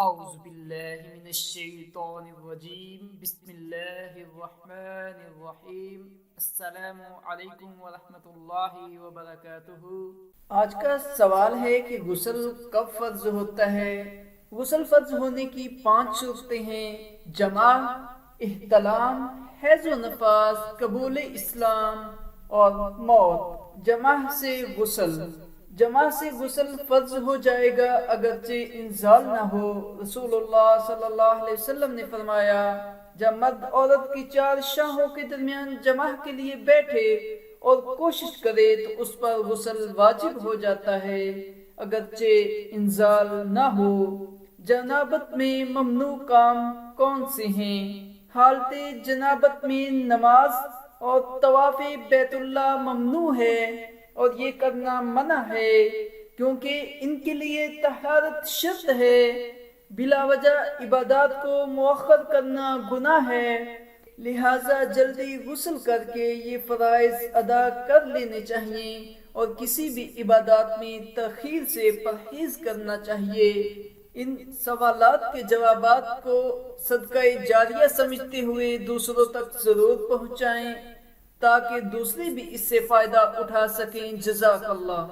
اعوذ باللہ من الشیطان الرجیم بسم اللہ الرحمن الرحیم السلام علیکم ورحمۃ اللہ وبرکاتہ۔ آج کا سوال ہے کہ غسل کب فرض ہوتا ہے؟ غسل فرض ہونے کی 5 صورتیں ہیں: جماع، احتلام، حیض و نفاس، قبول اسلام اور موت۔ جماع سے غسل فرض ہو جائے گا اگرچہ انزال نہ ہو۔ رسول اللہ صلی اللہ علیہ وسلم نے فرمایا، جب مرد عورت کی 4 شاہوں کے درمیان جماع کے لیے بیٹھے اور کوشش کرے تو اس پر غسل واجب ہو جاتا ہے اگرچہ انزال نہ ہو۔ جنابت میں ممنوع کام کون سے ہیں؟ حالت جنابت میں نماز اور طواف بیت اللہ ممنوع ہے اور یہ کرنا منع ہے کیونکہ ان کے لیے طہارت شرط ہے۔ بلا وجہ عبادات کو مؤخر کرنا گناہ ہے، لہٰذا جلدی غسل کر کے یہ فرائض ادا کر لینے چاہیے اور کسی بھی عبادات میں تاخیر سے پرہیز کرنا چاہیے۔ ان سوالات کے جوابات کو صدقہ جاریہ سمجھتے ہوئے دوسروں تک ضرور پہنچائیں تاکہ دوسرے بھی اس سے فائدہ اٹھا سکیں۔ جزاک اللہ۔